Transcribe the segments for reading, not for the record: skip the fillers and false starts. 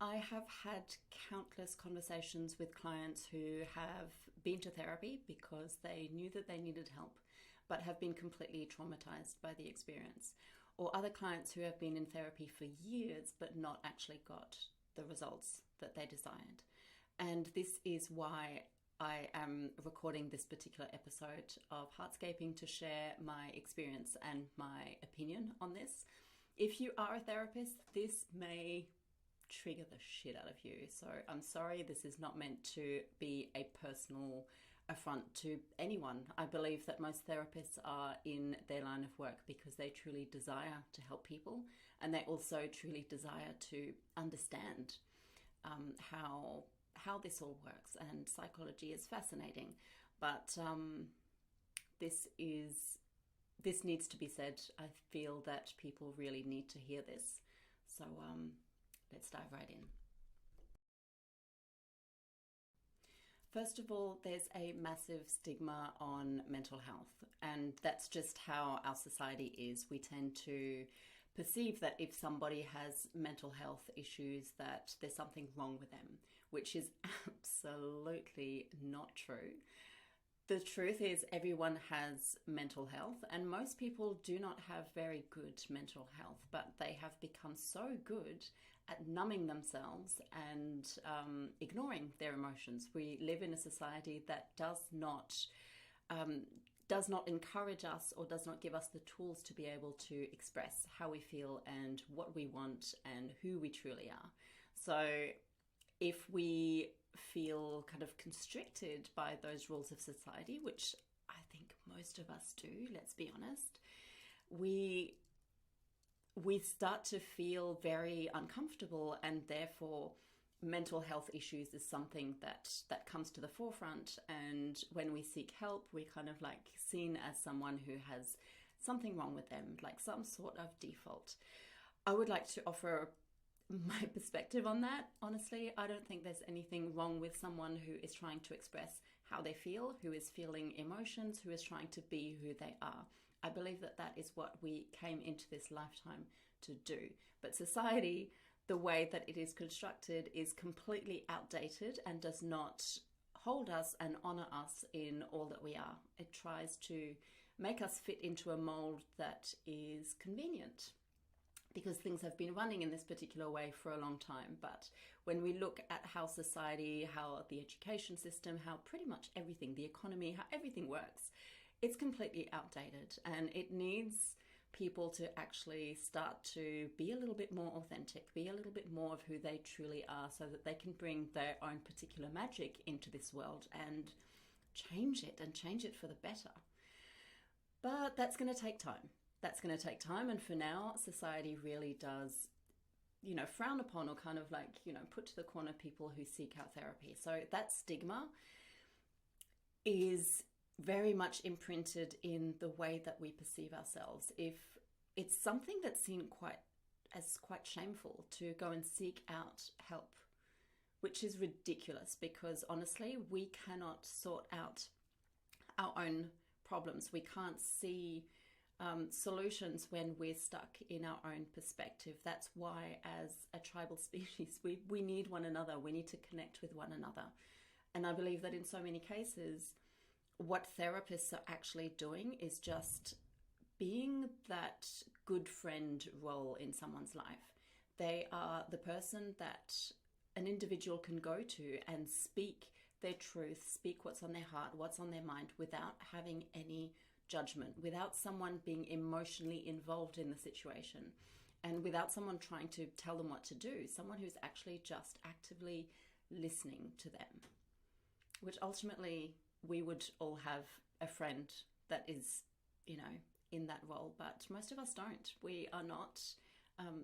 I have had countless conversations with clients who have been to therapy because they knew that they needed help, but have been completely traumatized by the experience. Or other clients who have been in therapy for years, but not actually got the results that they desired. And this is why I am recording this particular episode of Heartscaping to share my experience and my opinion on this. If you are a therapist, this may trigger the shit out of you. So I'm sorry, this is not meant to be a personal affront to anyone. I believe that most therapists are in their line of work because they truly desire to help people, and they also truly desire to understand how this all works. And psychology is fascinating, but this needs to be said. I feel that people really need to hear this. So let's dive right in. First of all, there's a massive stigma on mental health, and that's just how our society is. We tend to perceive that if somebody has mental health issues, that there's something wrong with them, which is absolutely not true. The truth is everyone has mental health, and most people do not have very good mental health, but they have become so good at numbing themselves and ignoring their emotions. We live in a society that does not encourage us or does not give us the tools to be able to express how we feel and what we want and who we truly are. So if we feel kind of constricted by those rules of society, which I think most of us do, let's be honest, we start to feel very uncomfortable, and therefore mental health issues is something that comes to the forefront. And when we seek help, we're kind of like seen as someone who has something wrong with them, like some sort of default. I would like to offer my perspective on that. Honestly, I don't think there's anything wrong with someone who is trying to express how they feel, who is feeling emotions, who is trying to be who they are. I believe that that is what we came into this lifetime to do. But society, the way that it is constructed, is completely outdated and does not hold us and honor us in all that we are. It tries to make us fit into a mold that is convenient, because things have been running in this particular way for a long time. But when we look at how society, how the education system, how pretty much everything, the economy, how everything works, it's completely outdated, and it needs people to actually start to be a little bit more authentic, be a little bit more of who they truly are, so that they can bring their own particular magic into this world and change it for the better. But that's going to take time. That's going to take time. And for now, society really does, frown upon or kind of like, put to the corner people who seek out therapy. So that stigma is very much imprinted in the way that we perceive ourselves. If it's something that's seen quite shameful to go and seek out help, which is ridiculous, because honestly, we cannot sort out our own problems. We can't see solutions when we're stuck in our own perspective. That's why, as a tribal species, we need one another. We need to connect with one another. And I believe that in so many cases, what therapists are actually doing is just being that good friend role in someone's life. They are the person that an individual can go to and speak their truth, speak what's on their heart, what's on their mind, without having any judgment, without someone being emotionally involved in the situation, and without someone trying to tell them what to do. Someone who's actually just actively listening to them, which ultimately we would all have a friend that is, in that role, but most of us don't. We are not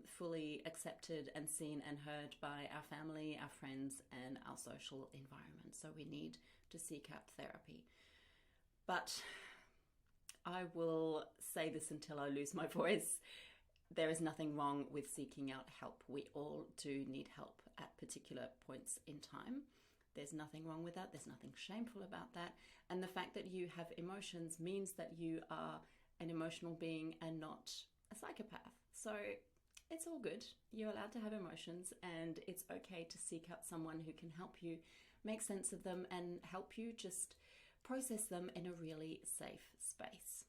fully accepted and seen and heard by our family, our friends, and our social environment. So we need to seek out therapy. But I will say this until I lose my voice. There is nothing wrong with seeking out help. We all do need help at particular points in time. There's nothing wrong with that. There's nothing shameful about that. And the fact that you have emotions means that you are an emotional being and not a psychopath. So it's all good. You're allowed to have emotions, and it's okay to seek out someone who can help you make sense of them and help you just process them in a really safe space.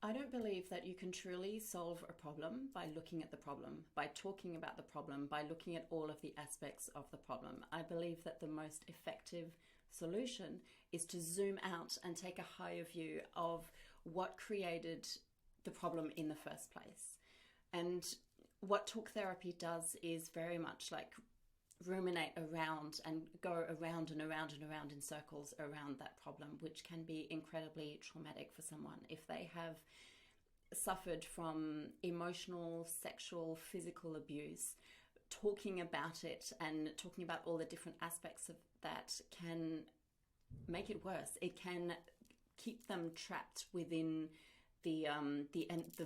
I don't believe that you can truly solve a problem by looking at the problem, by talking about the problem, by looking at all of the aspects of the problem. I believe that the most effective solution is to zoom out and take a higher view of what created the problem in the first place. And what talk therapy does is very much like ruminate around and go around and around and around in circles around that problem, which can be incredibly traumatic for someone. If they have suffered from emotional, sexual, physical abuse, talking about it and talking about all the different aspects of that can make it worse. It can keep them trapped within the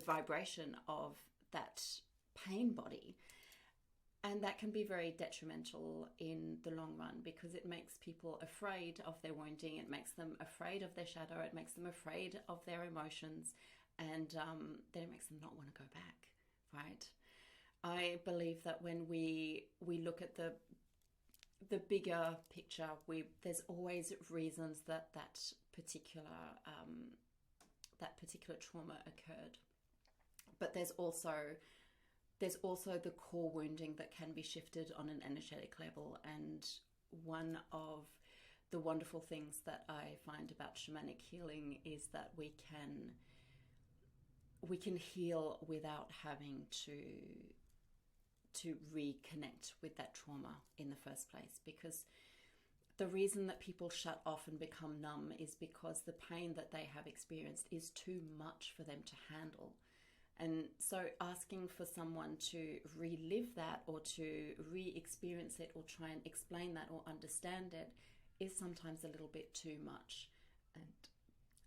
vibration of that pain body. And that can be very detrimental in the long run, because it makes people afraid of their wounding, it makes them afraid of their shadow, it makes them afraid of their emotions, and then it makes them not want to go back, right? I believe that when we look at the bigger picture, there's always reasons that particular trauma occurred, but there's also the core wounding that can be shifted on an energetic level. And one of the wonderful things that I find about shamanic healing is that we can heal without having to reconnect with that trauma in the first place. Because the reason that people shut off and become numb is because the pain that they have experienced is too much for them to handle. And so asking for someone to relive that or to re-experience it or try and explain that or understand it is sometimes a little bit too much and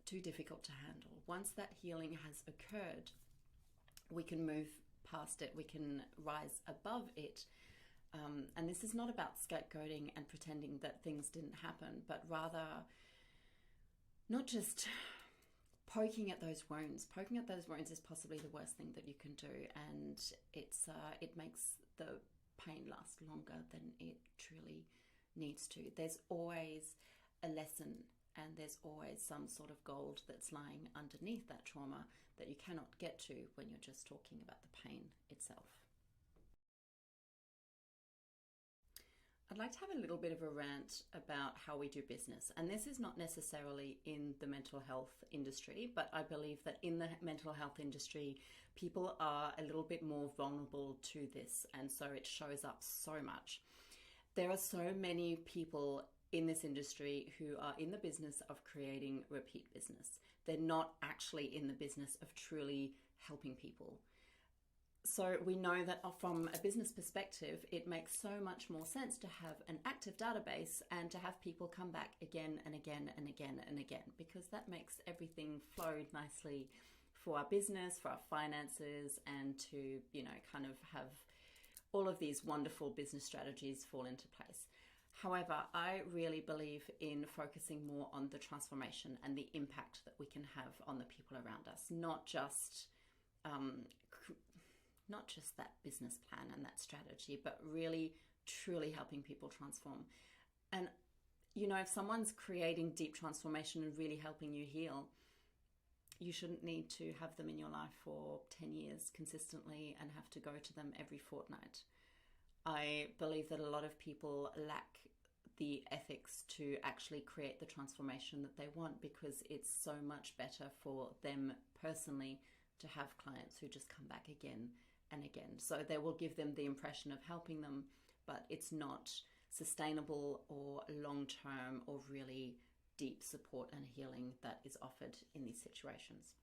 too difficult to handle. Once that healing has occurred, we can move past it, we can rise above it. And this is not about scapegoating and pretending that things didn't happen, but rather not just poking at those wounds. Poking at those wounds is possibly the worst thing that you can do, and it makes the pain last longer than it truly needs to. There's always a lesson, and there's always some sort of gold that's lying underneath that trauma that you cannot get to when you're just talking about the pain itself. I'd like to have a little bit of a rant about how we do business. And this is not necessarily in the mental health industry, but I believe that in the mental health industry, people are a little bit more vulnerable to this. And so it shows up so much. There are so many people in this industry who are in the business of creating repeat business. They're not actually in the business of truly helping people. So we know that from a business perspective, it makes so much more sense to have an active database and to have people come back again and again and again and again, because that makes everything flow nicely for our business, for our finances, and to, kind of have all of these wonderful business strategies fall into place. However, I really believe in focusing more on the transformation and the impact that we can have on the people around us, not just that business plan and that strategy, but really truly helping people transform. And if someone's creating deep transformation and really helping you heal, you shouldn't need to have them in your life for 10 years consistently and have to go to them every fortnight. I believe that a lot of people lack the ethics to actually create the transformation that they want, because it's so much better for them personally to have clients who just come back again and again. So they will give them the impression of helping them, but it's not sustainable or long-term or really deep support and healing that is offered in these situations.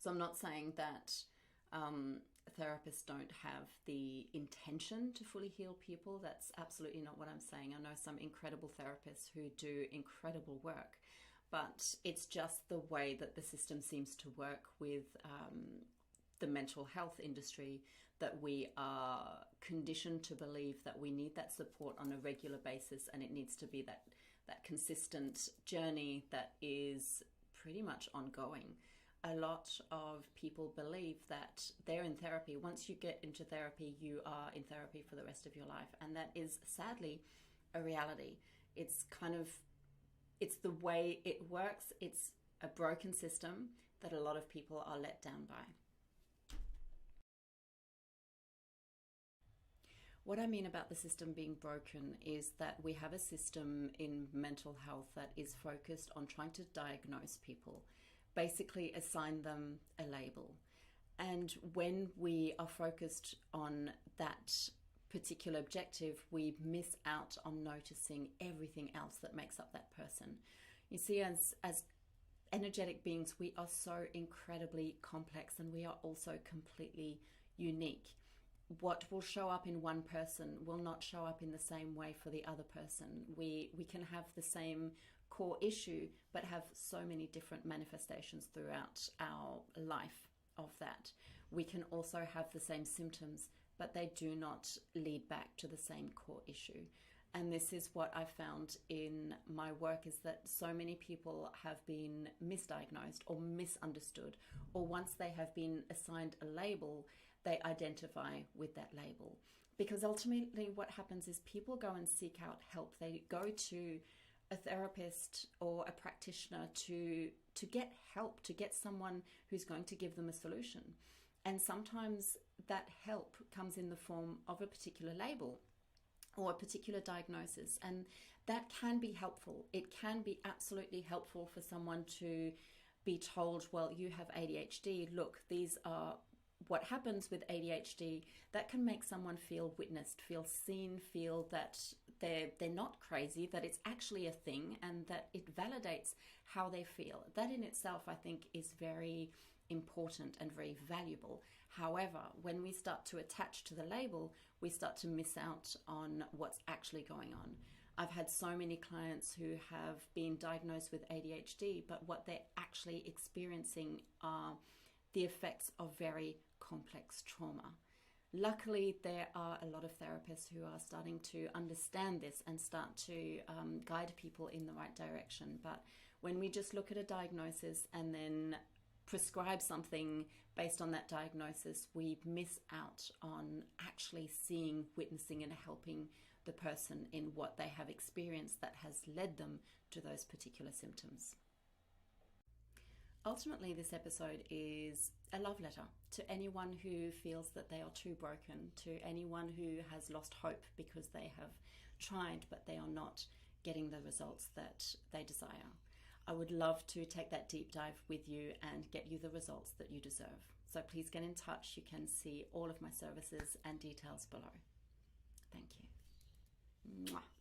So I'm not saying that therapists don't have the intention to fully heal people. That's absolutely not what I'm saying. I know some incredible therapists who do incredible work, but it's just the way that the system seems to work with the mental health industry, that we are conditioned to believe that we need that support on a regular basis, and it needs to be that consistent journey that is pretty much ongoing. a lot of people believe that they're in therapy. Once you get into therapy, you are in therapy for the rest of your life. And that is sadly a reality. It's the way it works. It's a broken system that a lot of people are let down by. What I mean about the system being broken is that we have a system in mental health that is focused on trying to diagnose people, basically assign them a label. And when we are focused on that particular objective, we miss out on noticing everything else that makes up that person. You see, as energetic beings, we are so incredibly complex, and we are also completely unique. What will show up in one person will not show up in the same way for the other person. We can have the same core issue, but have so many different manifestations throughout our life of that. We can also have the same symptoms, but they do not lead back to the same core issue. And this is what I found in my work, is that so many people have been misdiagnosed or misunderstood, or once they have been assigned a label, they identify with that label. Because ultimately what happens is people go and seek out help. They go to a therapist or a practitioner to get help, to get someone who's going to give them a solution. And sometimes that help comes in the form of a particular label or a particular diagnosis. And that can be helpful. It can be absolutely helpful for someone to be told, well, you have ADHD. Look, these are what happens with ADHD. That can make someone feel witnessed, feel seen, feel that they're not crazy, that it's actually a thing, and that it validates how they feel. That in itself, I think, is very important and very valuable. However, when we start to attach to the label, we start to miss out on what's actually going on. I've had so many clients who have been diagnosed with ADHD, but what they're actually experiencing are the effects of very complex trauma. Luckily, there are a lot of therapists who are starting to understand this and start to guide people in the right direction. But when we just look at a diagnosis and then prescribe something based on that diagnosis, we miss out on actually seeing, witnessing, and helping the person in what they have experienced that has led them to those particular symptoms. Ultimately, this episode is a love letter to anyone who feels that they are too broken, to anyone who has lost hope because they have tried but they are not getting the results that they desire. I would love to take that deep dive with you and get you the results that you deserve. So please get in touch. You can see all of my services and details below. Thank you. Mwah.